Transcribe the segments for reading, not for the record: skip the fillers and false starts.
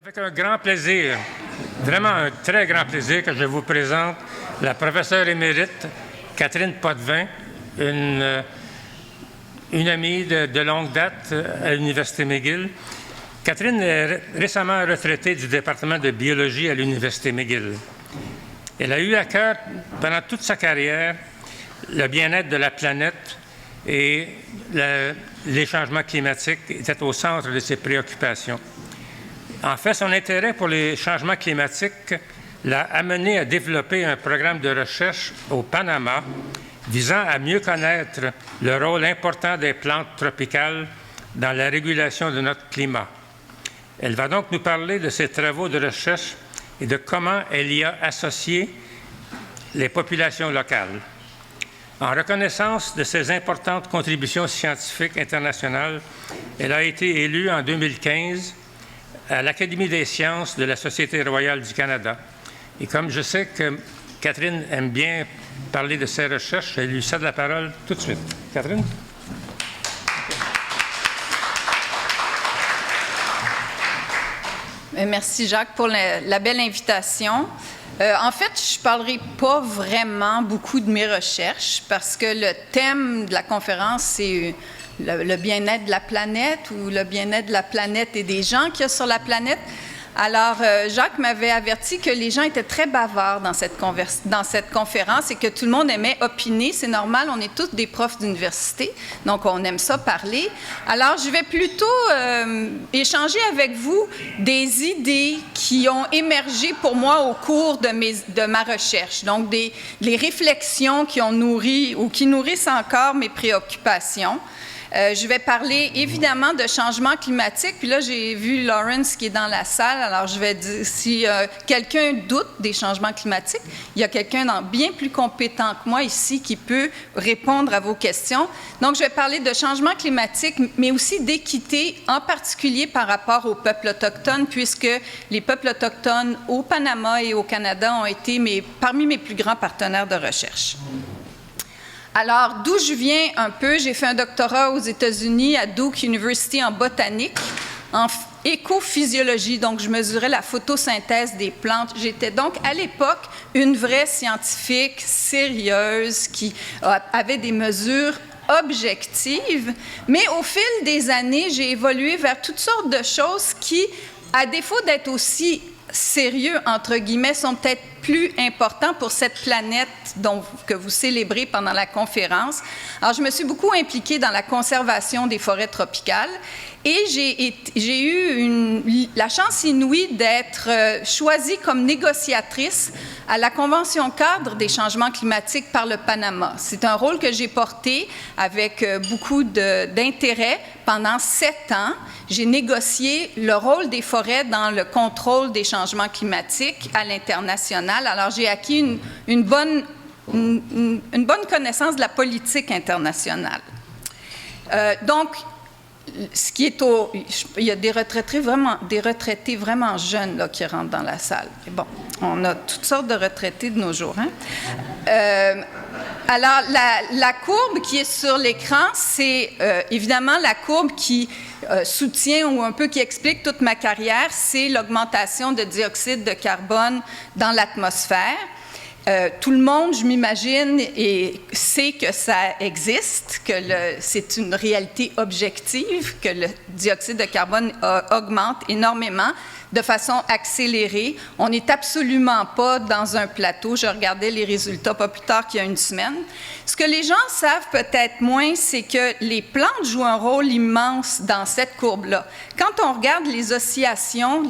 Avec un grand plaisir, vraiment un très grand plaisir que je vous présente la professeure émérite Catherine Potvin, une amie de longue date à l'Université McGill. Catherine est récemment retraitée du département de biologie à l'Université McGill. Elle a eu à cœur, pendant toute sa carrière, le bien-être de la planète et les changements climatiques étaient au centre de ses préoccupations. En fait, son intérêt pour les changements climatiques l'a amené à développer un programme de recherche au Panama visant à mieux connaître le rôle important des plantes tropicales dans la régulation de notre climat. Elle va donc nous parler de ses travaux de recherche et de comment elle y a associé les populations locales. En reconnaissance de ses importantes contributions scientifiques internationales, elle a été élue en 2015 à l'Académie des sciences de la Société royale du Canada. Et comme je sais que Catherine aime bien parler de ses recherches, je lui cède la parole tout de suite. Catherine? Merci Jacques pour la belle invitation. En fait, je ne parlerai pas vraiment beaucoup de mes recherches parce que le thème de la conférence, c'est le bien-être de la planète ou le bien-être de la planète et des gens qu'il y a sur la planète. Alors, Jacques m'avait averti que les gens étaient très bavards dans cette conférence et que tout le monde aimait opiner. C'est normal, on est tous des profs d'université, donc on aime ça parler. Alors, je vais plutôt échanger avec vous des idées qui ont émergé pour moi au cours de ma recherche. Donc, les réflexions qui ont nourri ou qui nourrissent encore mes préoccupations. Je vais parler évidemment de changement climatique. Puis là, j'ai vu Lawrence qui est dans la salle. Alors, je vais dire, si quelqu'un doute des changements climatiques, il y a quelqu'un bien plus compétent que moi ici qui peut répondre à vos questions. Donc, je vais parler de changement climatique, mais aussi d'équité, en particulier par rapport aux peuples autochtones, puisque les peuples autochtones au Panama et au Canada ont été parmi mes plus grands partenaires de recherche. Alors, d'où je viens un peu, j'ai fait un doctorat aux États-Unis à Duke University en botanique, en écophysiologie, donc je mesurais la photosynthèse des plantes. J'étais donc à l'époque une vraie scientifique sérieuse qui avait des mesures objectives, mais au fil des années, j'ai évolué vers toutes sortes de choses qui, à défaut d'être aussi sérieux, entre guillemets, sont peut-être plus importants pour cette planète que vous célébrez pendant la conférence. Alors, je me suis beaucoup impliquée dans la conservation des forêts tropicales et j'ai eu la chance inouïe d'être choisie comme négociatrice à la Convention cadre des changements climatiques par le Panama. C'est un rôle que j'ai porté avec beaucoup d'intérêt pendant 7 ans. J'ai négocié le rôle des forêts dans le contrôle des changements climatiques à l'international. Alors, j'ai acquis une bonne connaissance de la politique internationale. Donc, il y a des retraités vraiment jeunes là, qui rentrent dans la salle. Et bon, on a toutes sortes de retraités de nos jours. Hein? Alors, la courbe qui est sur l'écran, c'est évidemment la courbe qui soutient ou un peu qui explique toute ma carrière, c'est l'augmentation de dioxyde de carbone dans l'atmosphère. Tout le monde, je m'imagine, sait que ça existe, que c'est une réalité objective, que le dioxyde de carbone augmente énormément de façon accélérée. On n'est absolument pas dans un plateau. Je regardais les résultats pas plus tard qu'il y a une semaine. Ce que les gens savent peut-être moins, c'est que les plantes jouent un rôle immense dans cette courbe-là. Quand on regarde les oscillations,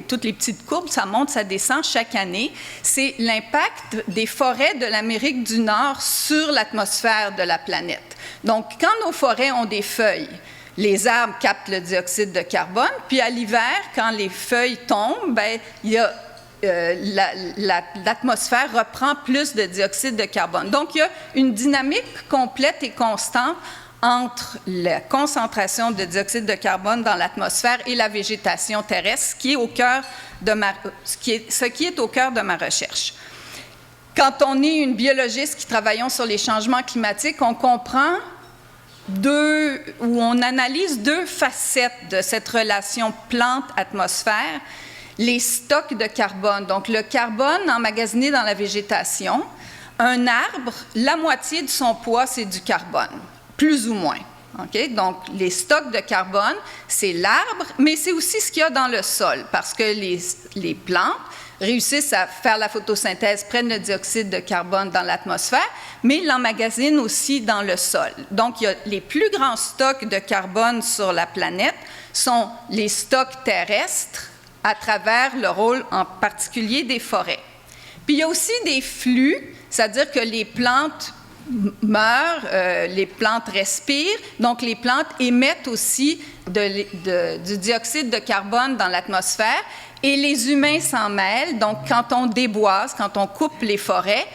toutes les petites courbes, ça monte, ça descend chaque année, c'est l'impact des forêts de l'Amérique du Nord sur l'atmosphère de la planète. Donc, quand nos forêts ont des feuilles, les arbres captent le dioxyde de carbone, puis à l'hiver, quand les feuilles tombent, l'atmosphère reprend plus de dioxyde de carbone. Donc, il y a une dynamique complète et constante entre la concentration de dioxyde de carbone dans l'atmosphère et la végétation terrestre, ce qui est au cœur de ma recherche. Quand on est une biologiste qui travaillons sur les changements climatiques, on comprend où on analyse deux facettes de cette relation plante-atmosphère, les stocks de carbone. Donc, le carbone emmagasiné dans la végétation. Un arbre, la moitié de son poids, c'est du carbone, plus ou moins. Okay? Donc, les stocks de carbone, c'est l'arbre, mais c'est aussi ce qu'il y a dans le sol, parce que les plantes réussissent à faire la photosynthèse, prennent le dioxyde de carbone dans l'atmosphère, mais l'emmagasinent aussi dans le sol. Donc, les plus grands stocks de carbone sur la planète sont les stocks terrestres à travers le rôle en particulier des forêts. Puis, il y a aussi des flux, c'est-à-dire que les plantes meurent, les plantes respirent, donc les plantes émettent aussi du dioxyde de carbone dans l'atmosphère et les humains s'en mêlent. Donc, quand on déboise, quand on coupe les forêts,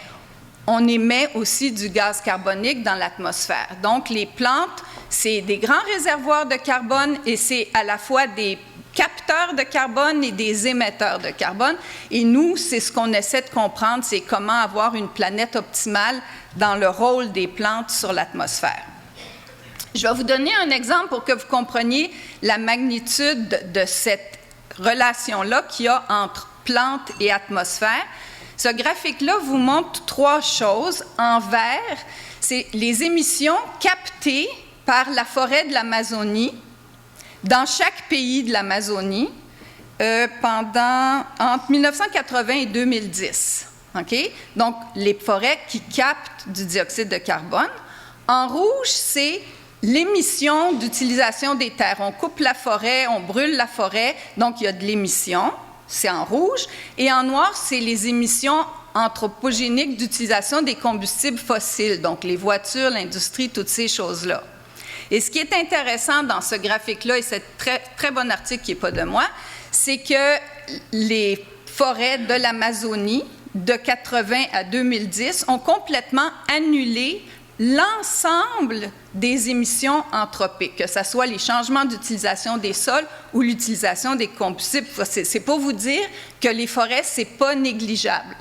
on émet aussi du gaz carbonique dans l'atmosphère. Donc, les plantes, c'est des grands réservoirs de carbone et c'est à la fois des capteurs de carbone et des émetteurs de carbone. Et nous, c'est ce qu'on essaie de comprendre, c'est comment avoir une planète optimale dans le rôle des plantes sur l'atmosphère. Je vais vous donner un exemple pour que vous compreniez la magnitude de cette relation-là qu'il y a entre plantes et atmosphère. Ce graphique-là vous montre trois choses. En vert, c'est les émissions captées par la forêt de l'Amazonie dans chaque pays de l'Amazonie entre 1980 et 2010. Okay? Donc, les forêts qui captent du dioxyde de carbone. En rouge, c'est l'émission d'utilisation des terres. On coupe la forêt, on brûle la forêt, donc il y a de l'émission, c'est en rouge. Et en noir, c'est les émissions anthropogéniques d'utilisation des combustibles fossiles, donc les voitures, l'industrie, toutes ces choses-là. Et ce qui est intéressant dans ce graphique-là, et c'est très, très bon article qui n'est pas de moi, c'est que les forêts de l'Amazonie, de 80 à 2010, ont complètement annulé l'ensemble des émissions anthropiques, que ce soit les changements d'utilisation des sols ou l'utilisation des combustibles. C'est pour vous dire que les forêts, ce n'est pas négligeable.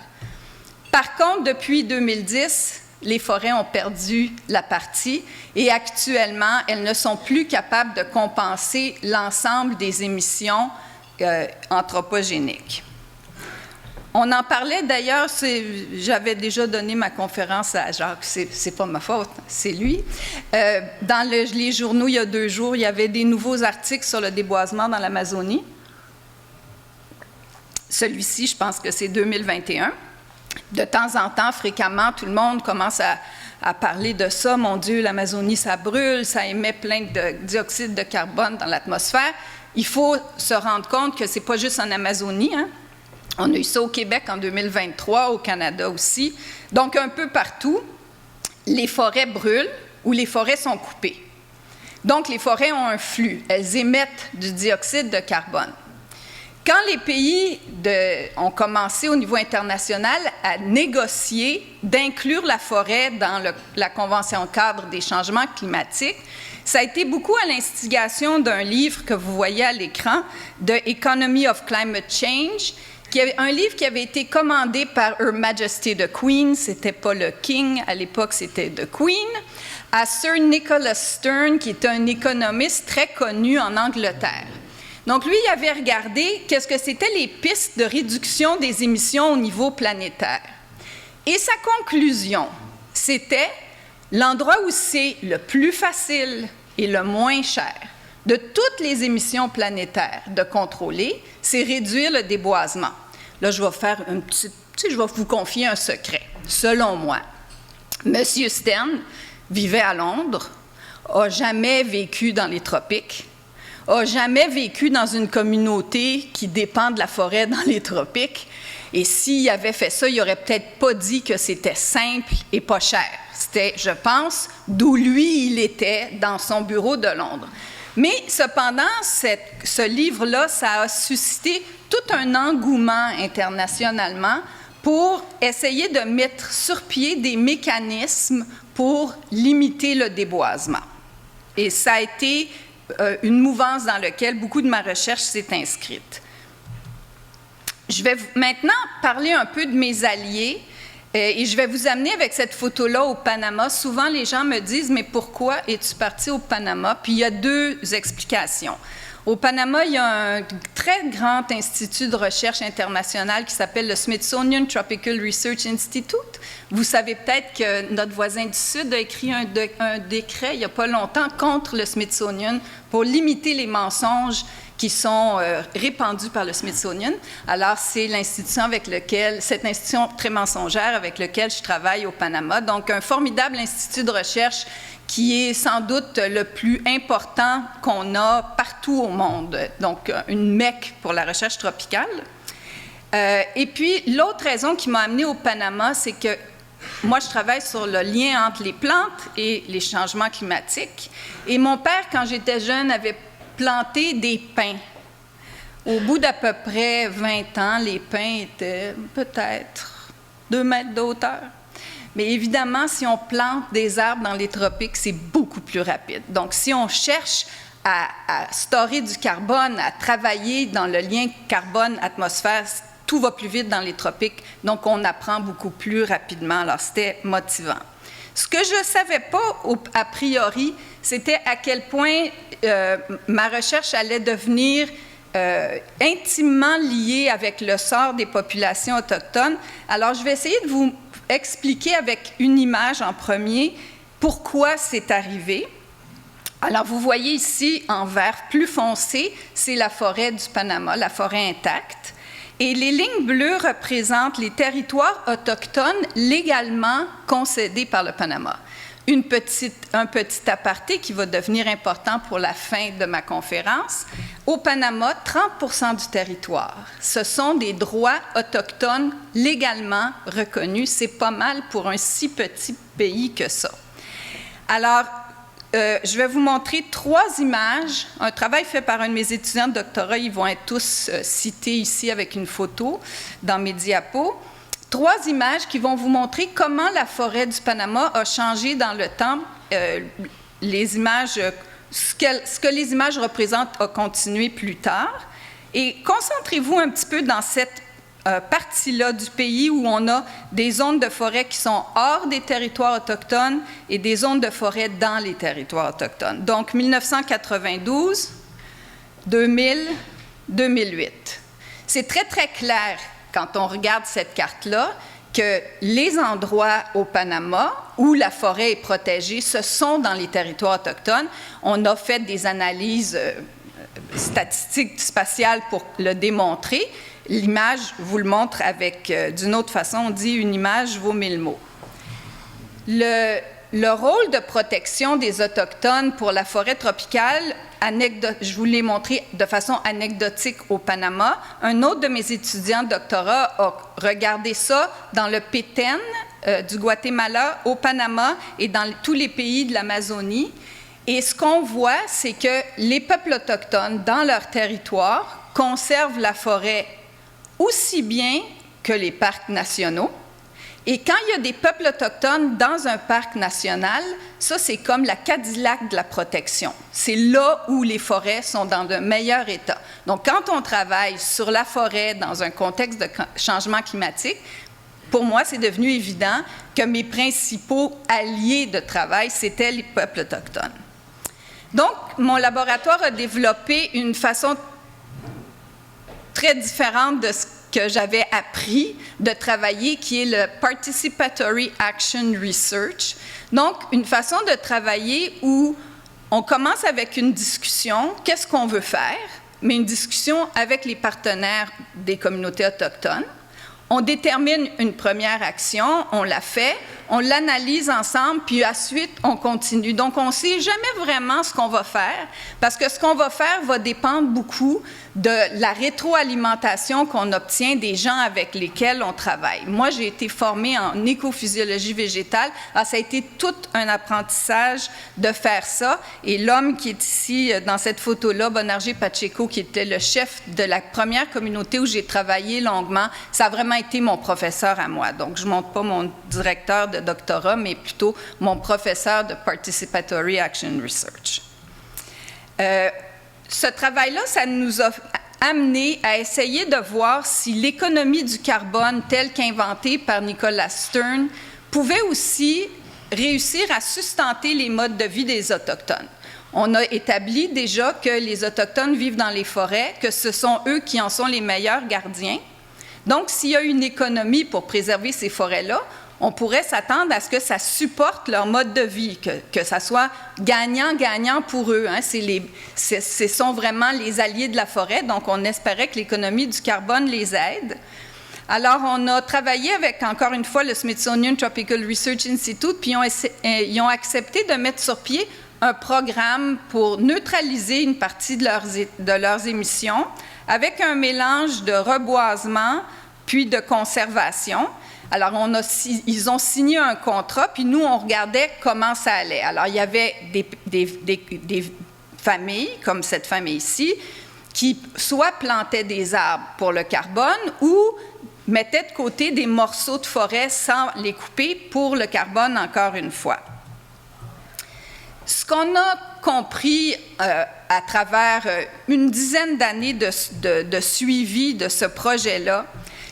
Par contre, depuis 2010, les forêts ont perdu la partie et actuellement, elles ne sont plus capables de compenser l'ensemble des émissions anthropogéniques. On en parlait d'ailleurs, j'avais déjà donné ma conférence à Jacques, c'est pas ma faute, c'est lui. Dans les journaux, il y a 2 jours, il y avait des nouveaux articles sur le déboisement dans l'Amazonie. Celui-ci, je pense que c'est 2021. De temps en temps, fréquemment, tout le monde commence à parler de ça. Mon Dieu, l'Amazonie, ça brûle, ça émet plein de dioxyde de carbone dans l'atmosphère. Il faut se rendre compte que ce n'est pas juste en Amazonie, hein? On a eu ça au Québec en 2023, au Canada aussi. Donc, un peu partout, les forêts brûlent ou les forêts sont coupées. Donc, les forêts ont un flux. Elles émettent du dioxyde de carbone. Quand les pays ont commencé au niveau international à négocier d'inclure la forêt dans la Convention cadre des changements climatiques, ça a été beaucoup à l'instigation d'un livre que vous voyez à l'écran, The Economy of Climate Change, un livre qui avait été commandé par Her Majesty the Queen, c'était pas le King, à l'époque c'était the Queen, à Sir Nicholas Stern, qui est un économiste très connu en Angleterre. Donc lui, il avait regardé qu'est-ce que c'était les pistes de réduction des émissions au niveau planétaire. Et sa conclusion, c'était l'endroit où c'est le plus facile et le moins cher de toutes les émissions planétaires de contrôler, c'est réduire le déboisement. Là, je vais vous confier un secret. Selon moi, M. Stern vivait à Londres, n'a jamais vécu dans les tropiques, n'a jamais vécu dans une communauté qui dépend de la forêt dans les tropiques. Et s'il avait fait ça, il n'aurait peut-être pas dit que c'était simple et pas cher. C'était, je pense, d'où lui, il était dans son bureau de Londres. Mais cependant, ce livre-là, ça a suscité tout un engouement internationalement pour essayer de mettre sur pied des mécanismes pour limiter le déboisement. Et ça a été une mouvance dans laquelle beaucoup de ma recherche s'est inscrite. Je vais maintenant parler un peu de mes alliés. Et je vais vous amener avec cette photo-là au Panama. Souvent, les gens me disent, mais pourquoi es-tu parti au Panama? Puis il y a deux explications. Au Panama, il y a un très grand institut de recherche international qui s'appelle le Smithsonian Tropical Research Institute. Vous savez peut-être que notre voisin du Sud a écrit un décret il n'y a pas longtemps contre le Smithsonian pour limiter les mensonges qui sont répandus par le Smithsonian. Alors, c'est l'institution cette institution très mensongère avec laquelle je travaille au Panama. Donc, un formidable institut de recherche qui est sans doute le plus important qu'on a partout au monde. Donc, une mecque pour la recherche tropicale. Et puis, l'autre raison qui m'a amenée au Panama, c'est que moi, je travaille sur le lien entre les plantes et les changements climatiques. Et mon père, quand j'étais jeune, avait planté des pins. Au bout d'à peu près 20 ans, les pins étaient peut-être 2 mètres de hauteur. Mais évidemment, si on plante des arbres dans les tropiques, c'est beaucoup plus rapide. Donc, si on cherche à stocker du carbone, à travailler dans le lien carbone-atmosphère, tout va plus vite dans les tropiques. Donc, on apprend beaucoup plus rapidement. Alors, c'était motivant. Ce que je ne savais pas a priori, c'était à quel point ma recherche allait devenir intimement liée avec le sort des populations autochtones. Alors, je vais essayer de vous expliquer avec une image en premier pourquoi c'est arrivé. Alors, vous voyez ici en vert plus foncé, c'est la forêt du Panama, la forêt intacte. Et les lignes bleues représentent les territoires autochtones légalement concédés par le Panama. Un petit aparté qui va devenir important pour la fin de ma conférence. Au Panama, 30% du territoire, ce sont des droits autochtones légalement reconnus. C'est pas mal pour un si petit pays que ça. Alors, je vais vous montrer 3 images, un travail fait par un de mes étudiants de doctorat. Ils vont être tous cités ici avec une photo dans mes diapos. 3 images qui vont vous montrer comment la forêt du Panama a changé dans le temps. Les images, ce que les images représentent a continué plus tard. Et concentrez-vous un petit peu dans cette partie-là du pays où on a des zones de forêt qui sont hors des territoires autochtones et des zones de forêt dans les territoires autochtones. Donc, 1992, 2000, 2008. C'est très, très clair quand on regarde cette carte-là, que les endroits au Panama où la forêt est protégée, ce sont dans les territoires autochtones. On a fait des analyses statistiques spatiales pour le démontrer. L'image vous le montre avec, d'une autre façon, on dit une image vaut 1000 mots. Le rôle de protection des Autochtones pour la forêt tropicale, je vous l'ai montré de façon anecdotique au Panama. Un autre de mes étudiants de doctorat a regardé ça dans le Petén du Guatemala, au Panama et dans tous les pays de l'Amazonie. Et ce qu'on voit, c'est que les peuples autochtones, dans leur territoire, conservent la forêt aussi bien que les parcs nationaux. Et quand il y a des peuples autochtones dans un parc national, ça, c'est comme la Cadillac de la protection. C'est là où les forêts sont dans le meilleur état. Donc, quand on travaille sur la forêt dans un contexte de changement climatique, pour moi, c'est devenu évident que mes principaux alliés de travail, c'était les peuples autochtones. Donc, mon laboratoire a développé une façon très différente de ce que j'avais appris de travailler, qui est le Participatory Action Research. Donc, une façon de travailler où on commence avec une discussion, qu'est-ce qu'on veut faire, mais une discussion avec les partenaires des communautés autochtones. On détermine une première action, on la fait, on l'analyse ensemble, puis ensuite, on continue. Donc, on ne sait jamais vraiment ce qu'on va faire, parce que ce qu'on va faire va dépendre beaucoup de la rétroalimentation qu'on obtient des gens avec lesquels on travaille. Moi, j'ai été formée en écophysiologie végétale. Alors, ça a été tout un apprentissage de faire ça. Et l'homme qui est ici, dans cette photo-là, Bonaerges Pacheco, qui était le chef de la première communauté où j'ai travaillé longuement, ça a vraiment été mon professeur à moi. Donc, je ne montre pas mon directeur de doctorat, mais plutôt mon professeur de Participatory Action Research. Ce travail-là, ça nous a amené à essayer de voir si l'économie du carbone, telle qu'inventée par Nicholas Stern, pouvait aussi réussir à sustenter les modes de vie des Autochtones. On a établi déjà que les Autochtones vivent dans les forêts, que ce sont eux qui en sont les meilleurs gardiens. Donc, s'il y a une économie pour préserver ces forêts-là, on pourrait s'attendre à ce que ça supporte leur mode de vie, que ça soit gagnant-gagnant pour eux. Hein. Ce sont vraiment les alliés de la forêt, donc on espérait que l'économie du carbone les aide. Alors, on a travaillé avec, encore une fois, le Smithsonian Tropical Research Institute, puis ils ont accepté de mettre sur pied un programme pour neutraliser une partie de leurs émissions avec un mélange de reboisement puis de conservation. Alors, ils ont signé un contrat, puis nous, on regardait comment ça allait. Alors, il y avait des familles, comme cette famille ici, qui soit plantaient des arbres pour le carbone ou mettaient de côté des morceaux de forêt sans les couper pour le carbone, encore une fois. Ce qu'on a compris à travers une dizaine d'années de suivi de ce projet-là,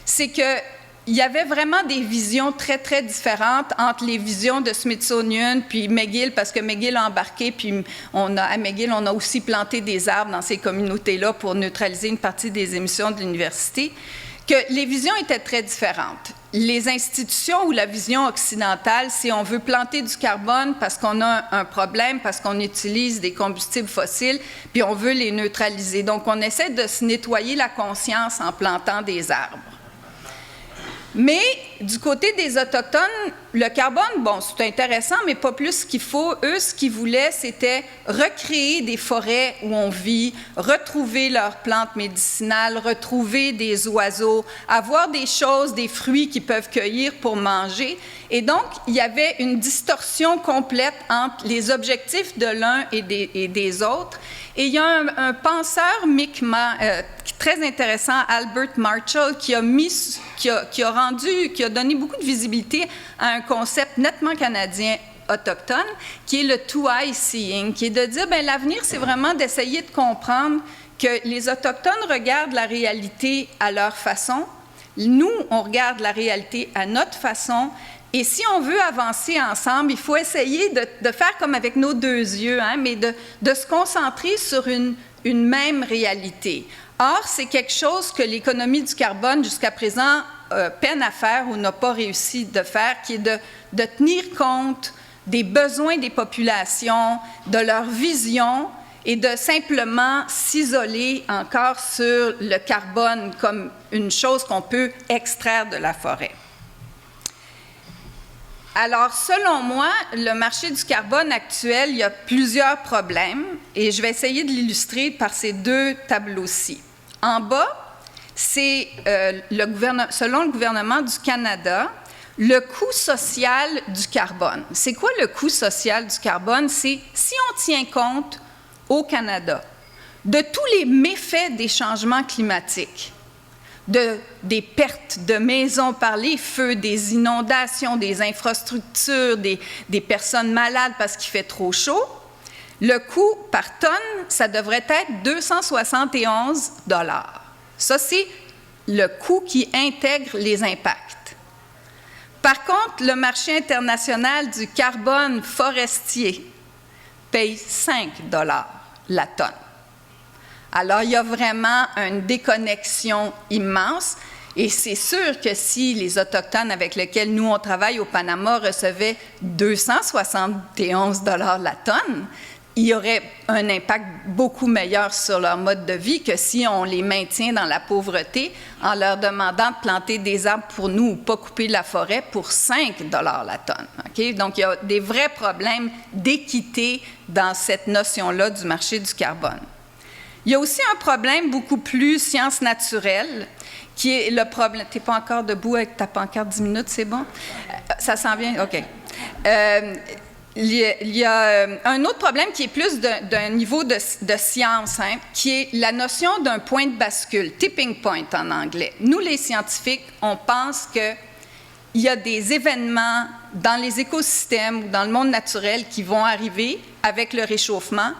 c'est qu'il y avait vraiment des visions très, très différentes entre les visions de Smithsonian puis McGill, parce que McGill a embarqué, puis à McGill, on a aussi planté des arbres dans ces communautés-là pour neutraliser une partie des émissions de l'université, que les visions étaient très différentes. Les institutions ou la vision occidentale, si on veut planter du carbone parce qu'on a un problème, parce qu'on utilise des combustibles fossiles, puis on veut les neutraliser. Donc, on essaie de se nettoyer la conscience en plantant des arbres. Mais du côté des Autochtones, le carbone, bon, c'est intéressant, mais pas plus ce qu'il faut. Eux, ce qu'ils voulaient, c'était recréer des forêts où on vit, retrouver leurs plantes médicinales, retrouver des oiseaux, avoir des choses, des fruits qu'ils peuvent cueillir pour manger. Et donc, il y avait une distorsion complète entre les objectifs de l'un et des autres. Et il y a un penseur Mi'kmaq très intéressant, Albert Marshall, qui a donné beaucoup de visibilité à un concept nettement canadien autochtone, qui est le two-eye seeing, qui est de dire, bien, l'avenir, c'est vraiment d'essayer de comprendre que les Autochtones regardent la réalité à leur façon. Nous, on regarde la réalité à notre façon. Et si on veut avancer ensemble, il faut essayer de faire comme avec nos deux yeux, hein, mais de se concentrer sur une même réalité. Or, c'est quelque chose que l'économie du carbone, jusqu'à présent, peine à faire ou n'a pas réussi de faire, qui est de tenir compte des besoins des populations, de leur vision, et de simplement s'isoler encore sur le carbone comme une chose qu'on peut extraire de la forêt. Alors, selon moi, le marché du carbone actuel, il y a plusieurs problèmes et je vais essayer de l'illustrer par ces deux tableaux-ci. En bas, c'est, selon le gouvernement du Canada, le coût social du carbone. C'est quoi le coût social du carbone? C'est si on tient compte au Canada de tous les méfaits des changements climatiques, des pertes de maisons par les feux, des inondations, des infrastructures, des personnes malades parce qu'il fait trop chaud, le coût par tonne, ça devrait être 271 $. Ça, c'est le coût qui intègre les impacts. Par contre, le marché international du carbone forestier paye 5 $ la tonne. Alors, il y a vraiment une déconnexion immense et c'est sûr que si les Autochtones avec lesquels nous, on travaille au Panama recevaient 271 $ la tonne, il y aurait un impact beaucoup meilleur sur leur mode de vie que si on les maintient dans la pauvreté en leur demandant de planter des arbres pour nous ou pas couper la forêt pour 5 $ la tonne. Okay? Donc, il y a des vrais problèmes d'équité dans cette notion-là du marché du carbone. Il y a aussi un problème beaucoup plus science naturelle, qui est le problème... Tu n'es pas encore debout avec ta pancarte 10 minutes, c'est bon? Ça s'en vient? OK. Il y a un autre problème qui est plus d'un niveau de science, hein, qui est la notion d'un point de bascule, tipping point en anglais. Nous, les scientifiques, on pense qu'il y a des événements dans les écosystèmes ou dans le monde naturel qui vont arriver avec le réchauffement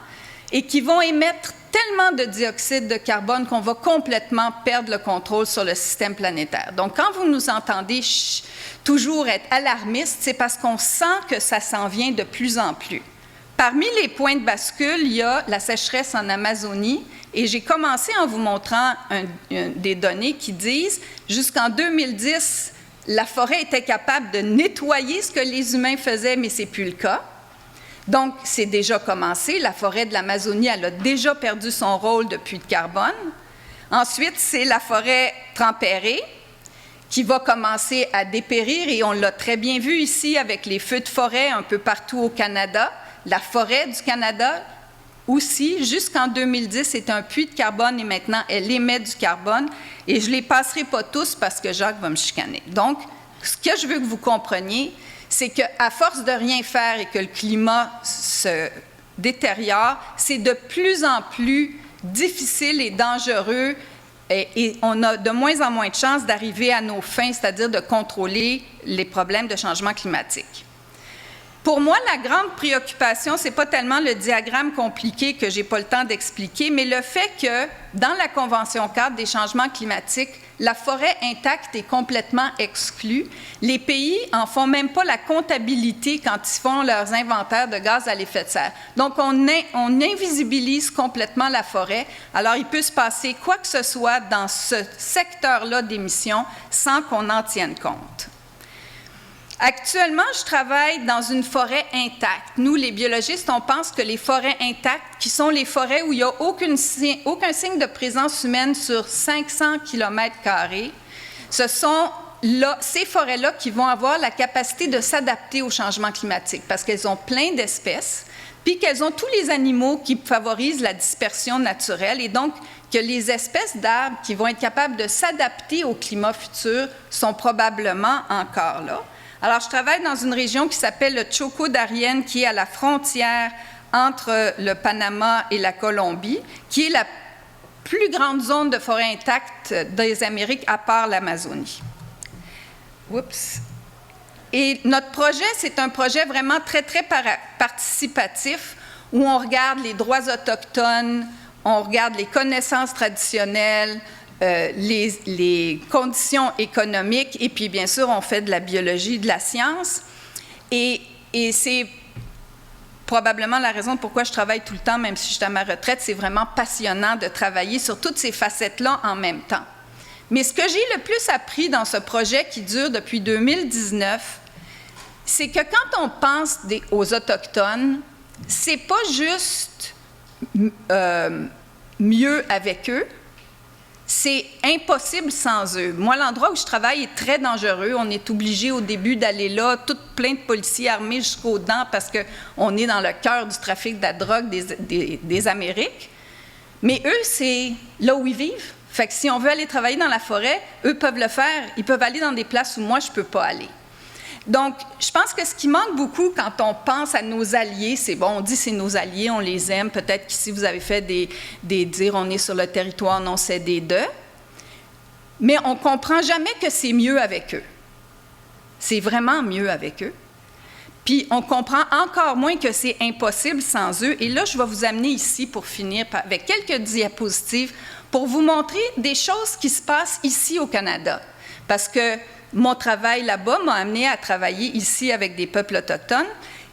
et qui vont émettre tellement de dioxyde de carbone qu'on va complètement perdre le contrôle sur le système planétaire. Donc, quand vous nous entendez toujours être alarmiste, c'est parce qu'on sent que ça s'en vient de plus en plus. Parmi les points de bascule, il y a la sécheresse en Amazonie, et j'ai commencé en vous montrant des données qui disent jusqu'en 2010, la forêt était capable de nettoyer ce que les humains faisaient, mais ce n'est plus le cas. Donc, c'est déjà commencé. La forêt de l'Amazonie, elle a déjà perdu son rôle de puits de carbone. Ensuite, c'est la forêt tempérée qui va commencer à dépérir, et on l'a très bien vu ici avec les feux de forêt un peu partout au Canada. La forêt du Canada aussi, jusqu'en 2010, c'est un puits de carbone, et maintenant, elle émet du carbone. Et je ne les passerai pas tous parce que Jacques va me chicaner. Donc, ce que je veux que vous compreniez, c'est qu'à force de rien faire et que le climat se détériore, c'est de plus en plus difficile et dangereux, et on a de moins en moins de chances d'arriver à nos fins, c'est-à-dire de contrôler les problèmes de changement climatique. Pour moi, la grande préoccupation, ce n'est pas tellement le diagramme compliqué que je n'ai pas le temps d'expliquer, mais le fait que dans la Convention cadre des changements climatiques, la forêt intacte est complètement exclue. Les pays n'en font même pas la comptabilité quand ils font leurs inventaires de gaz à l'effet de serre. Donc, on invisibilise complètement la forêt. Alors, il peut se passer quoi que ce soit dans ce secteur-là d'émissions sans qu'on en tienne compte. Actuellement, je travaille dans une forêt intacte. Nous, les biologistes, on pense que les forêts intactes, qui sont les forêts où il n'y a aucun signe de présence humaine sur 500 km², ce sont ces forêts-là qui vont avoir la capacité de s'adapter au changement climatique parce qu'elles ont plein d'espèces, puis qu'elles ont tous les animaux qui favorisent la dispersion naturelle, et donc que les espèces d'arbres qui vont être capables de s'adapter au climat futur sont probablement encore là. Alors, je travaille dans une région qui s'appelle le Choco Darien, qui est à la frontière entre le Panama et la Colombie, qui est la plus grande zone de forêt intacte des Amériques, à part l'Amazonie. Oups. Et notre projet, c'est un projet vraiment très, très participatif, où on regarde les droits autochtones, on regarde les connaissances traditionnelles, les conditions économiques, et puis bien sûr, on fait de la biologie, de la science. Et c'est probablement la raison pourquoi je travaille tout le temps, même si je suis à ma retraite. C'est vraiment passionnant de travailler sur toutes ces facettes-là en même temps. Mais ce que j'ai le plus appris dans ce projet qui dure depuis 2019, c'est que quand on pense aux Autochtones, c'est pas juste mieux avec eux, c'est impossible sans eux. Moi, l'endroit où je travaille est très dangereux. On est obligé au début d'aller là, tout plein de policiers armés jusqu'aux dents parce qu'on est dans le cœur du trafic de la drogue des Amériques. Mais eux, c'est là où ils vivent. Fait que si on veut aller travailler dans la forêt, eux peuvent le faire. Ils peuvent aller dans des places où moi, je ne peux pas aller. Donc, je pense que ce qui manque beaucoup quand on pense à nos alliés, c'est bon, on dit c'est nos alliés, on les aime. Peut-être qu'ici, vous avez fait des dires, on est sur le territoire non cédé d'eux. Mais on ne comprend jamais que c'est mieux avec eux. C'est vraiment mieux avec eux. Puis, on comprend encore moins que c'est impossible sans eux. Et là, je vais vous amener ici pour finir avec quelques diapositives pour vous montrer des choses qui se passent ici au Canada. Parce que mon travail là-bas m'a amené à travailler ici avec des peuples autochtones.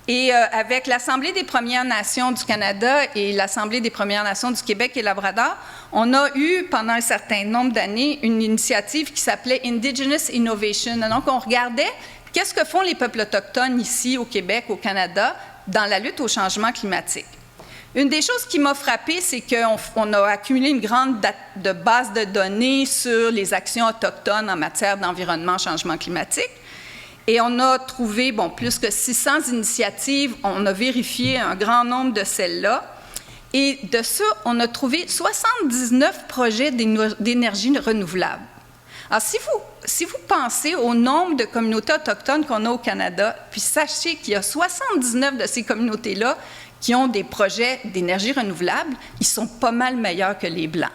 Et avec l'Assemblée des Premières Nations du Canada et l'Assemblée des Premières Nations du Québec et Labrador, on a eu pendant un certain nombre d'années une initiative qui s'appelait Indigenous Innovation. Donc, on regardait qu'est-ce que font les peuples autochtones ici au Québec, au Canada, dans la lutte au changement climatique. Une des choses qui m'a frappée, c'est qu'on a accumulé une grande base de données sur les actions autochtones en matière d'environnement, changement climatique. Et on a trouvé, plus que 600 initiatives. On a vérifié un grand nombre de celles-là. Et de ça, on a trouvé 79 projets d'énergie renouvelable. Alors, si vous pensez au nombre de communautés autochtones qu'on a au Canada, puis sachez qu'il y a 79 de ces communautés-là qui ont des projets d'énergie renouvelable, ils sont pas mal meilleurs que les Blancs.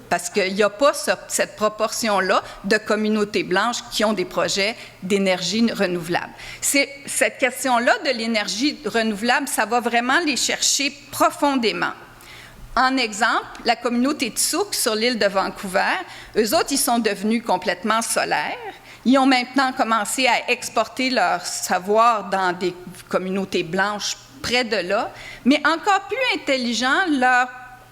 Parce qu'il n'y a pas cette proportion-là de communautés blanches qui ont des projets d'énergie renouvelable. Cette question-là de l'énergie renouvelable, ça va vraiment les chercher profondément. En exemple, la communauté Tsouk sur l'île de Vancouver, eux autres, ils sont devenus complètement solaires. Ils ont maintenant commencé à exporter leur savoir dans des communautés blanches près de là. Mais encore plus intelligent, leur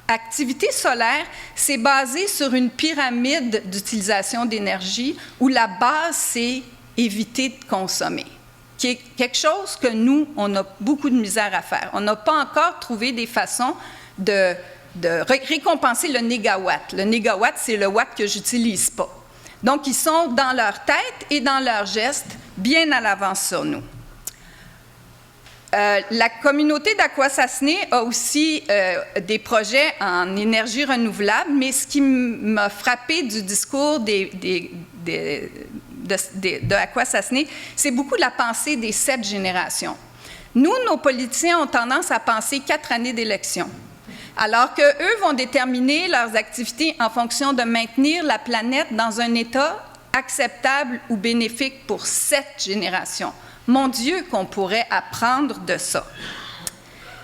activité solaire s'est basée sur une pyramide d'utilisation d'énergie où la base, c'est éviter de consommer, qui est quelque chose que nous, on a beaucoup de misère à faire. On n'a pas encore trouvé des façons de récompenser le négawatt. Le négawatt, c'est le watt que j'utilise pas. Donc, ils sont dans leur tête et dans leurs gestes bien à l'avance sur nous. La communauté d'Akwesasne a aussi des projets en énergie renouvelable, mais ce qui m'a frappé du discours d'Akwesasne, c'est beaucoup la pensée des 7 générations. Nous, nos politiciens ont tendance à penser 4 années d'élection, alors qu'eux vont déterminer leurs activités en fonction de maintenir la planète dans un état acceptable ou bénéfique pour 7 générations. Mon Dieu, qu'on pourrait apprendre de ça.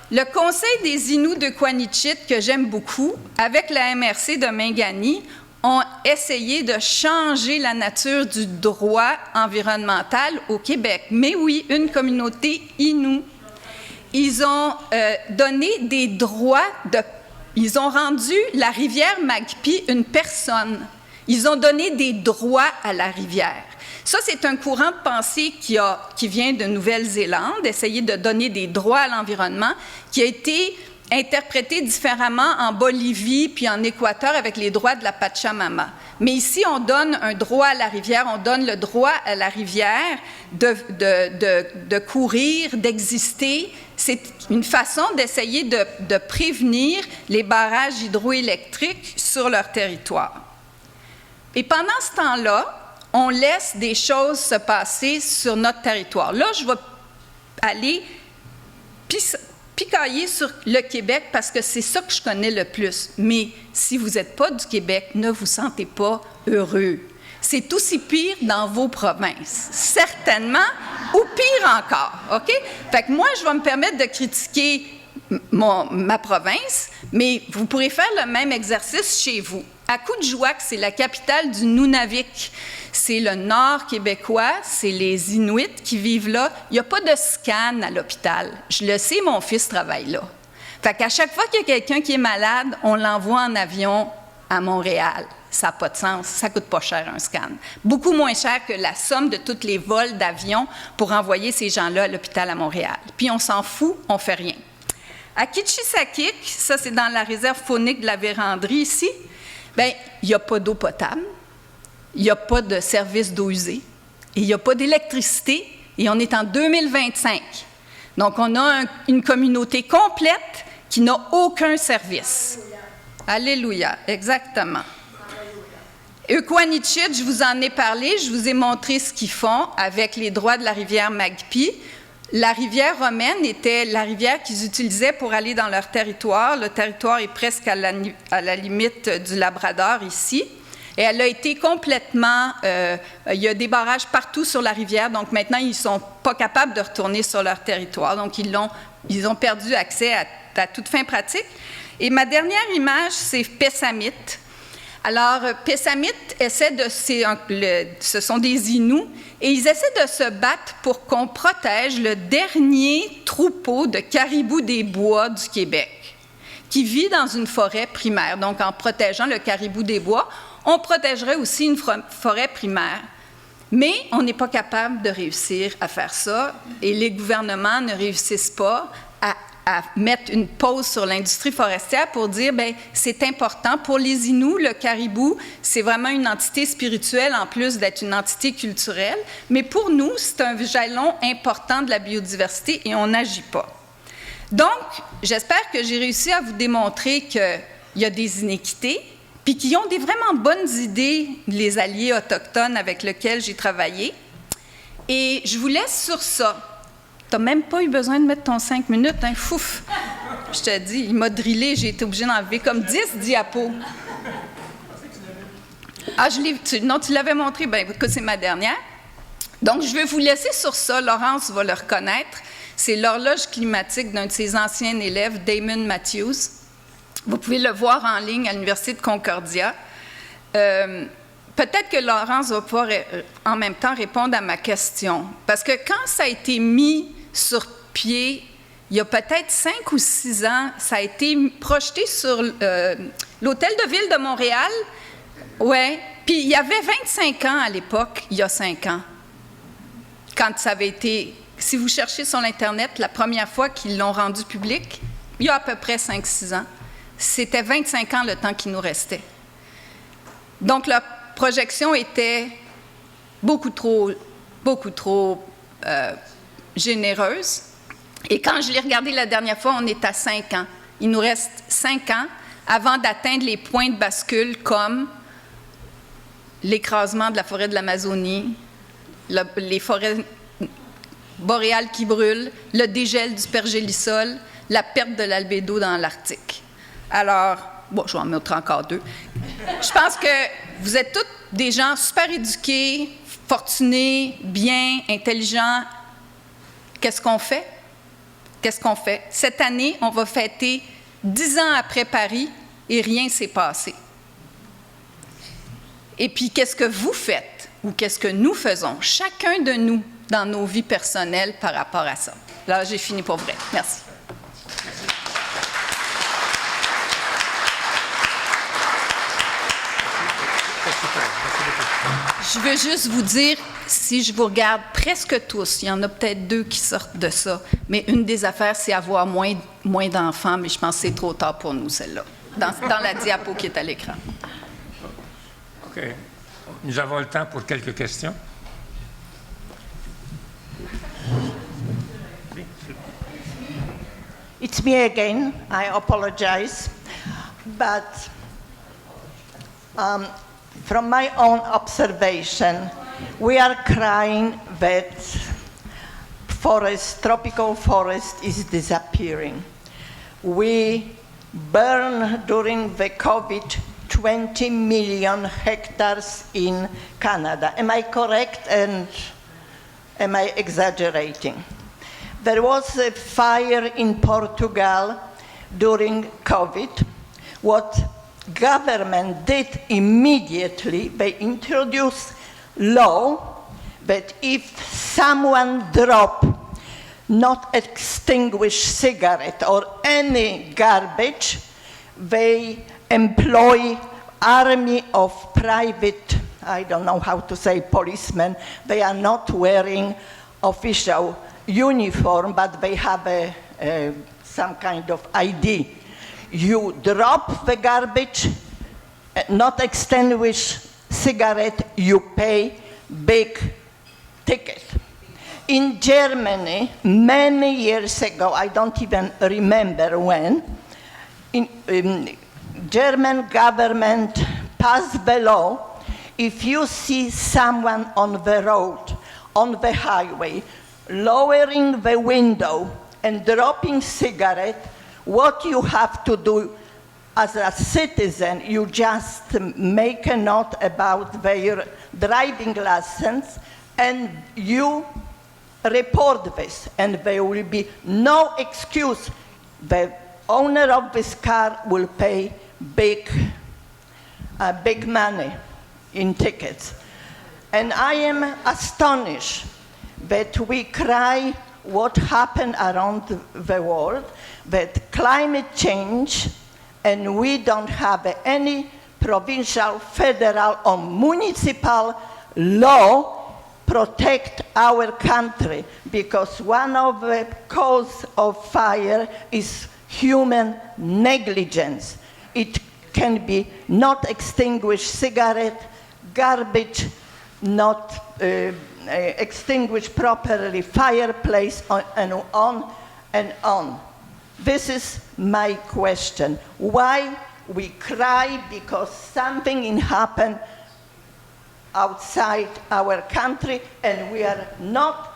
Le Conseil des Inuits de Quanichit, que j'aime beaucoup, avec la MRC de Mingani, ont essayé de changer la nature du droit environnemental au Québec. Mais oui, une communauté Innu. Ils ont donné des droits ils ont rendu la rivière Magpie une personne. Ils ont donné des droits à la rivière. Ça, c'est un courant de pensée qui vient de Nouvelle-Zélande, essayer de donner des droits à l'environnement, qui a été interprété différemment en Bolivie puis en Équateur avec les droits de la Pachamama. Mais ici, on donne un droit à la rivière, on donne le droit à la rivière de courir, d'exister. C'est une façon d'essayer de prévenir les barrages hydroélectriques sur leur territoire. Et pendant ce temps-là, on laisse des choses se passer sur notre territoire. Là, je vais aller picailler sur le Québec parce que c'est ça que je connais le plus. Mais si vous n'êtes pas du Québec, ne vous sentez pas heureux. C'est aussi pire dans vos provinces, certainement, ou pire encore, OK? Fait que moi, je vais me permettre de critiquer ma province, mais vous pourrez faire le même exercice chez vous. Akujjuaq, c'est la capitale du Nunavik. C'est le nord québécois, c'est les Inuits qui vivent là. Il n'y a pas de scan à l'hôpital. Je le sais, mon fils travaille là. Fait qu'à chaque fois qu'il y a quelqu'un qui est malade, on l'envoie en avion à Montréal. Ça n'a pas de sens. Ça ne coûte pas cher, un scan. Beaucoup moins cher que la somme de tous les vols d'avion pour envoyer ces gens-là à l'hôpital à Montréal. Puis on s'en fout, on ne fait rien. À Kitchisakik, ça c'est dans la réserve faunique de la Vérandrie ici, bien, il n'y a pas d'eau potable, il n'y a pas de service d'eau usée, et il n'y a pas d'électricité, et on est en 2025. Donc, on a une communauté complète qui n'a aucun service. Alléluia, exactement. Equanichit, je vous en ai parlé, je vous ai montré ce qu'ils font avec les droits de la rivière Magpie. La rivière romaine était la rivière qu'ils utilisaient pour aller dans leur territoire. Le territoire est presque à la limite du Labrador ici. Et elle a été complètement... il y a des barrages partout sur la rivière, donc maintenant, ils ne sont pas capables de retourner sur leur territoire. Donc, ils ont perdu accès à toute fin pratique. Et ma dernière image, c'est Pessamit. Alors, Pessamit ce sont des Inuits, et ils essaient de se battre pour qu'on protège le dernier troupeau de caribous des bois du Québec, qui vit dans une forêt primaire. Donc, en protégeant le caribou des bois, on protégerait aussi une forêt primaire. Mais on n'est pas capable de réussir à faire ça, et les gouvernements ne réussissent pas à mettre une pause sur l'industrie forestière pour dire, bien, c'est important. Pour les Inuits, le caribou, c'est vraiment une entité spirituelle en plus d'être une entité culturelle. Mais pour nous, c'est un jalon important de la biodiversité et on n'agit pas. Donc, j'espère que j'ai réussi à vous démontrer qu'il y a des inéquités, puis qu'ils ont des vraiment bonnes idées, les alliés autochtones avec lesquels j'ai travaillé. Et je vous laisse sur ça. Tu n'as même pas eu besoin de mettre ton 5 minutes, hein? Fouf! Je te dis, il m'a drillé, j'ai été obligée d'enlever comme 10 diapos. Ah, non, tu l'avais montré, bien, écoute, c'est ma dernière. Donc, je vais vous laisser sur ça, Laurence va le reconnaître. C'est l'horloge climatique d'un de ses anciens élèves, Damon Matthews. Vous pouvez le voir en ligne à l'Université de Concordia. Peut-être que Laurence va pouvoir en même temps répondre à ma question. Parce que quand ça a été mis sur pied, il y a peut-être 5 ou 6 ans, ça a été projeté sur l'Hôtel de Ville de Montréal. Oui. Puis il y avait 25 ans à l'époque, il y a 5 ans, quand ça avait été... Si vous cherchez sur l'Internet, la première fois qu'ils l'ont rendu public, il y a à peu près 5-6 ans, c'était 25 ans le temps qui nous restait. Donc, la projection était beaucoup trop généreuse. Et quand je l'ai regardé la dernière fois, on est à 5 ans. Il nous reste 5 ans avant d'atteindre les points de bascule comme l'écrasement de la forêt de l'Amazonie, les forêts boréales qui brûlent, le dégel du pergélisol, la perte de l'albédo dans l'Arctique. Alors, bon, je vais en mettre encore 2. Je pense que vous êtes tous des gens super éduqués, fortunés, bien, intelligents. Qu'est-ce qu'on fait? Qu'est-ce qu'on fait? Cette année, on va fêter 10 ans après Paris et rien ne s'est passé. Et puis, qu'est-ce que vous faites ou qu'est-ce que nous faisons, chacun de nous, dans nos vies personnelles par rapport à ça? Là, j'ai fini pour vrai. Merci. Je veux juste vous dire, si je vous regarde presque tous, il y en a peut-être 2 qui sortent de ça, mais une des affaires, c'est avoir moins d'enfants, mais je pense que c'est trop tard pour nous, celle-là, dans la diapo qui est à l'écran. OK. Nous avons le temps pour quelques questions. It's me again. I apologize. But from my own observation, we are crying that tropical forest is disappearing. We burn during the COVID 20 million hectares in Canada. Am I correct and am I exaggerating? There was a fire in Portugal during COVID. What government did immediately, they introduced law that if someone drop not extinguished cigarette or any garbage, they employ army of private, I don't know how to say, policemen. They are not wearing official uniform, but they have some kind of ID. You drop the garbage, not extinguished cigarette, you pay big ticket. In Germany, many years ago, I don't even remember when, German government passed the law, if you see someone on the road, on the highway, lowering the window and dropping cigarette, what you have to do as a citizen, you just make a note about their driving license and you report this, and there will be no excuse. The owner of this car will pay big money in tickets. And I am astonished that we cry what happened around the world, that climate change, and we don't have any provincial, federal, or municipal law protect our country, because one of the causes of fire is human negligence. It can be not extinguished cigarette, garbage, not extinguished properly, fireplace, and on and on. This is my question. Why we cry because something happened outside our country and we are not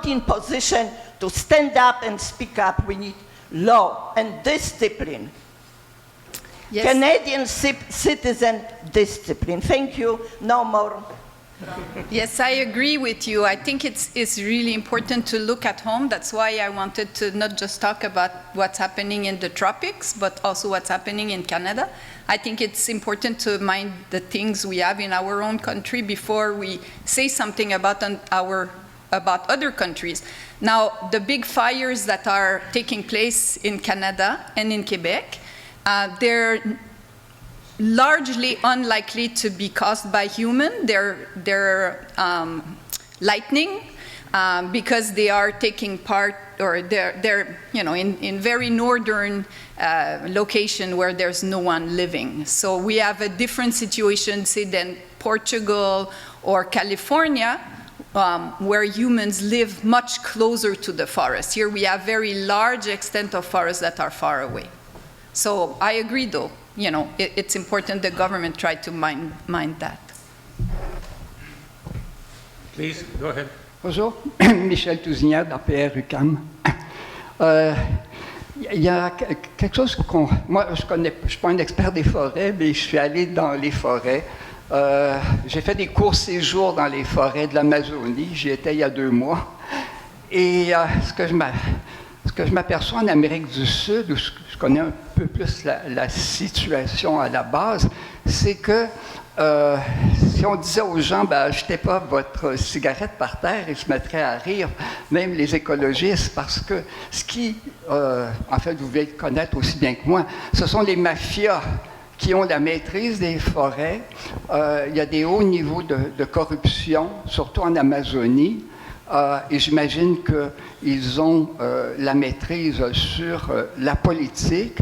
in position to stand up and speak up. We need law and discipline. Yes. Canadian citizen discipline. Thank you. No more Yes, I agree with you. I think it's really important to look at home. That's why I wanted to not just talk about what's happening in the tropics, but also what's happening in Canada. I think it's important to mind the things we have in our own country before we say something about other countries. Now, the big fires that are taking place in Canada and in Quebec, they're largely unlikely to be caused by human. They're lightning because they are taking part, or they're in very northern location where there's no one living. So we have a different situation, say, than Portugal or California, where humans live much closer to the forest. Here we have very large extent of forests that are far away. So I agree, though. It's important the government try to mind that. Please, go ahead. Bonjour, Michel Tousignan d'APR-UQAM. Il y a quelque chose moi, je ne suis pas un expert des forêts, mais je suis allé dans les forêts. J'ai fait des courts séjours dans les forêts de l'Amazonie. J'y étais il y a 2 mois. Et ce que je m'aperçois en Amérique du Sud, où je connais un peu plus la situation à la base, c'est que si on disait aux gens, jetez pas votre cigarette par terre, ils se mettraient à rire, même les écologistes, parce que ce qui, en fait, vous devez le connaître aussi bien que moi, ce sont les mafias qui ont la maîtrise des forêts. Il y a des hauts niveaux de corruption, surtout en Amazonie. Et j'imagine qu'ils ont la maîtrise sur la politique.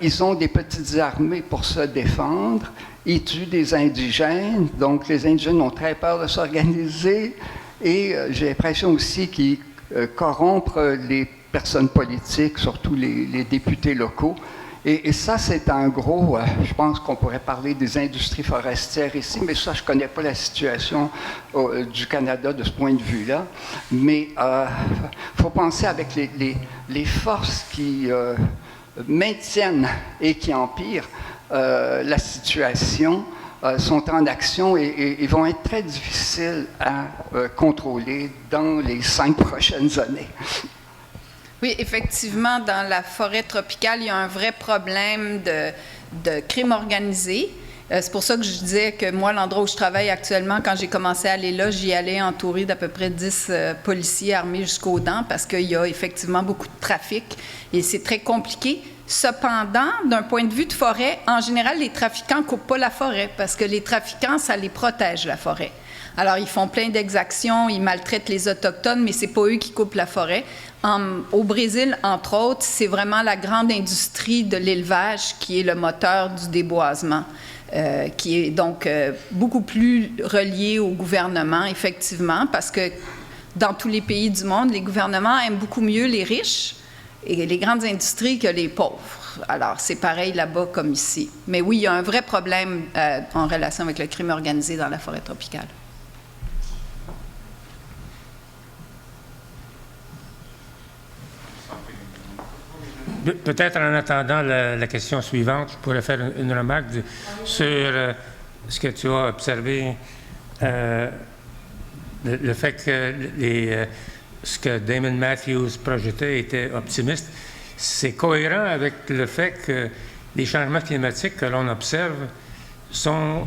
Ils ont des petites armées pour se défendre. Ils tuent des indigènes. Donc, les indigènes ont très peur de s'organiser. Et j'ai l'impression aussi qu'ils corrompent les personnes politiques, surtout les députés locaux. Et ça, c'est en gros, je pense qu'on pourrait parler des industries forestières ici, mais ça, je ne connais pas la situation du Canada de ce point de vue-là. Mais il faut penser avec les forces qui maintiennent et qui empirent la situation, sont en action et vont être très difficiles à contrôler dans les 5 prochaines années. Oui, effectivement, dans la forêt tropicale, il y a un vrai problème de crime organisé. C'est pour ça que je disais que moi, l'endroit où je travaille actuellement, quand j'ai commencé à aller là, j'y allais entouré d'à peu près 10 policiers armés jusqu'aux dents parce qu'il y a effectivement beaucoup de trafic et c'est très compliqué. Cependant, d'un point de vue de forêt, en général, les trafiquants ne coupent pas la forêt parce que les trafiquants, ça les protège, la forêt. Alors, ils font plein d'exactions, ils maltraitent les Autochtones, mais ce n'est pas eux qui coupent la forêt. Au Brésil, entre autres, c'est vraiment la grande industrie de l'élevage qui est le moteur du déboisement, qui est donc beaucoup plus relié au gouvernement, effectivement, parce que dans tous les pays du monde, les gouvernements aiment beaucoup mieux les riches et les grandes industries que les pauvres. Alors, c'est pareil là-bas comme ici. Mais oui, il y a un vrai problème en relation avec le crime organisé dans la forêt tropicale. Peut-être en attendant la question suivante, je pourrais faire une remarque sur ce que tu as observé, le fait que ce que Damon Matthews projetait était optimiste. C'est cohérent avec le fait que les changements climatiques que l'on observe sont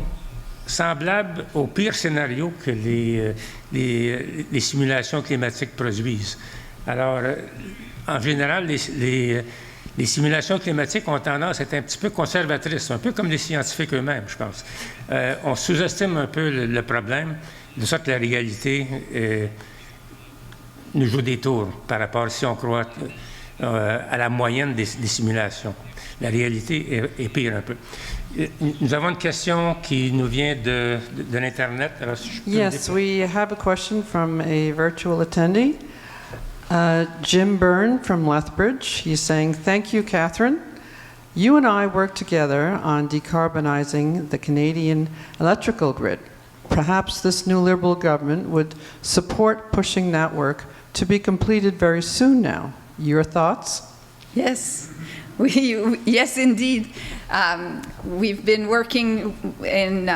semblables au pire scénario que les simulations climatiques produisent. Alors, en général, les simulations climatiques ont tendance à être un petit peu conservatrices, un peu comme les scientifiques eux-mêmes, je pense. On sous-estime un peu le problème, de sorte que la réalité nous joue des tours par rapport, si on croit, à la moyenne des simulations. La réalité est pire un peu. Nous avons une question qui nous vient de l'Internet. Alors, si yes, we have a question from a virtual attendee. Jim Byrne from Lethbridge. He's saying, thank you, Catherine. You and I worked together on decarbonizing the Canadian electrical grid. Perhaps this new Liberal government would support pushing that work to be completed very soon now. Your thoughts? Yes. Yes, indeed. We've been working in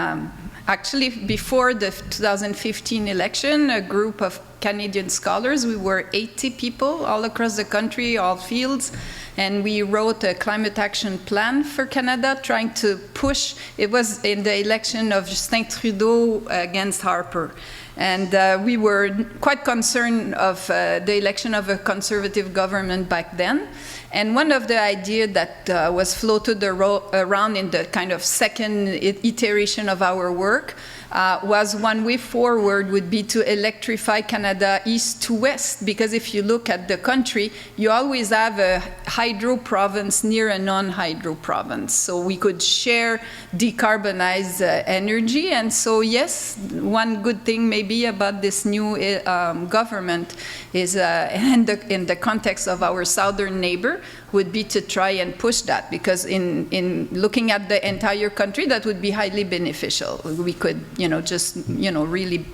actually, before the 2015 election, a group of Canadian scholars, we were 80 people all across the country, all fields, and we wrote a climate action plan for Canada, trying to push. It was in the election of Justin Trudeau against Harper. And we were quite concerned of the election of a conservative government back then. And one of the ideas that was floated around in the kind of second iteration of our work was one way forward would be to electrify Canada east to west, because if you look at the country, you always have a hydro province near a non-hydro province. So we could share decarbonized energy. And so yes, one good thing maybe about this new government is, in the context of our southern neighbor, would be to try and push that, because in looking at the entire country, that would be highly beneficial. We could, just, really,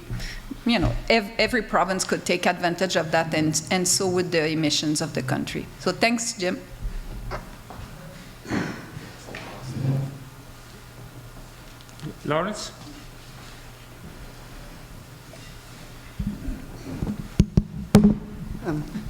every province could take advantage of that, and so would the emissions of the country. So thanks, Jim. Lawrence?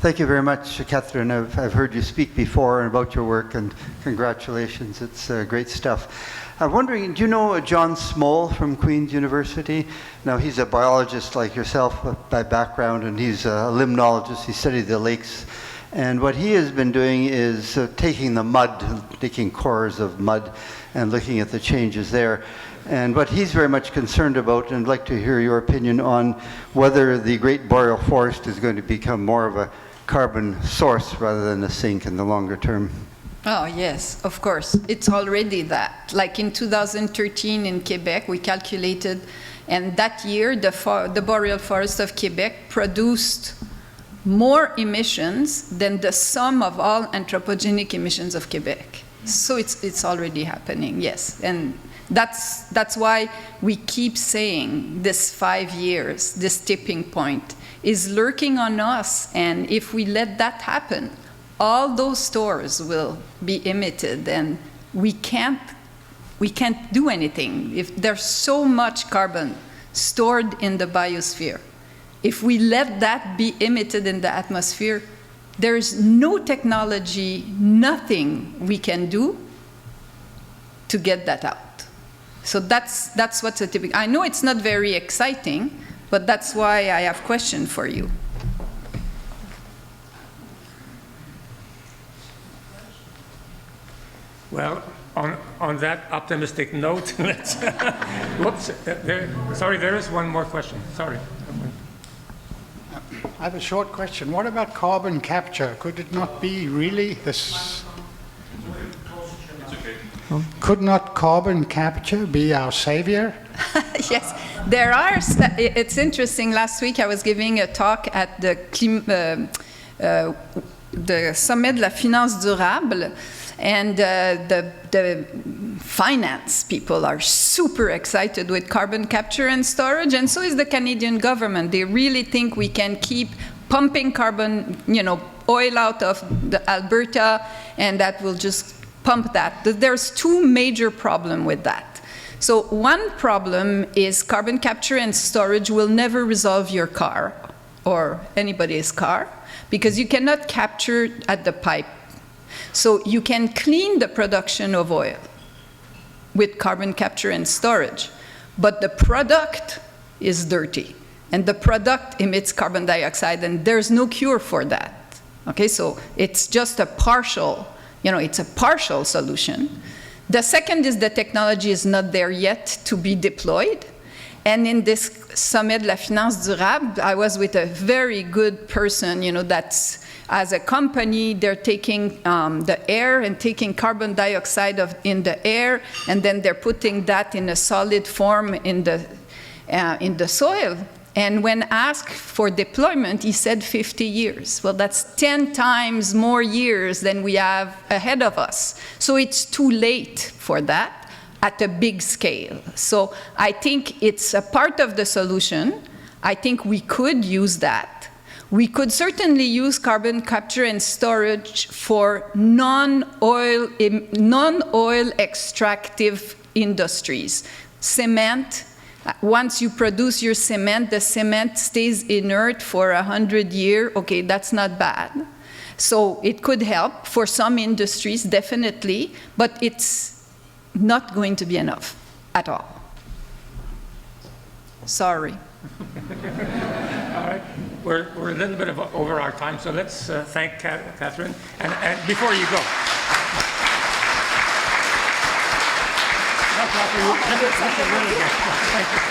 Thank you very much, Catherine. I've heard you speak before about your work, and congratulations. It's great stuff. I'm wondering, do you know John Small from Queen's University? Now, he's a biologist like yourself by background, and he's a limnologist. He studied the lakes. And what he has been doing is taking the mud, taking cores of mud, and looking at the changes there. And what he's very much concerned about, and I'd like to hear your opinion on whether the Great Boreal Forest is going to become more of a carbon source rather than a sink in the longer term. Oh, yes, of course. It's already that. Like in 2013 in Quebec, we calculated, and that year the Boreal Forest of Quebec produced more emissions than the sum of all anthropogenic emissions of Quebec. So it's already happening, yes. And that's why we keep saying this 5 years, this tipping point is lurking on us. And if we let that happen, all those stores will be emitted, and we can't do anything. If there's so much carbon stored in the biosphere, if we let that be emitted in the atmosphere, there's no technology, nothing we can do to get that out. So that's what's a typical. I know it's not very exciting, but that's why I have a question for you. Well, on that optimistic note, let's. Whoops. There is one more question. Sorry. I have a short question. What about carbon capture? Could it not be really this? Could not carbon capture be our savior? Yes, there are. It's interesting. Last week I was giving a talk at the Sommet de la Finance Durable, and the finance people are super excited with carbon capture and storage, and so is the Canadian government. They really think we can keep pumping carbon, oil out of the Alberta, and that will just pump that. There's two major problems with that. So one problem is carbon capture and storage will never resolve your car or anybody's car, because you cannot capture at the pipe. So you can clean the production of oil with carbon capture and storage, but the product is dirty, and the product emits carbon dioxide, and there's no cure for that. Okay, so it's just a partial, it's a partial solution. The second is the technology is not there yet to be deployed. And in this Sommet de la Finance Durable, I was with a very good person, that's, as a company, they're taking the air and taking carbon dioxide in the air, and then they're putting that in a solid form in the soil. And when asked for deployment, he said 50 years. Well, that's 10 times more years than we have ahead of us. So it's too late for that at a big scale. So I think it's a part of the solution. I think we could use that. We could certainly use carbon capture and storage for non-oil extractive industries. Cement, Once you produce your cement, the cement stays inert for 100 years. Okay, that's not bad. So it could help for some industries, definitely, but it's not going to be enough at all. Sorry. All right. We're a little bit over our time, so let's thank Catherine. And before you go, that's really good. Thank you.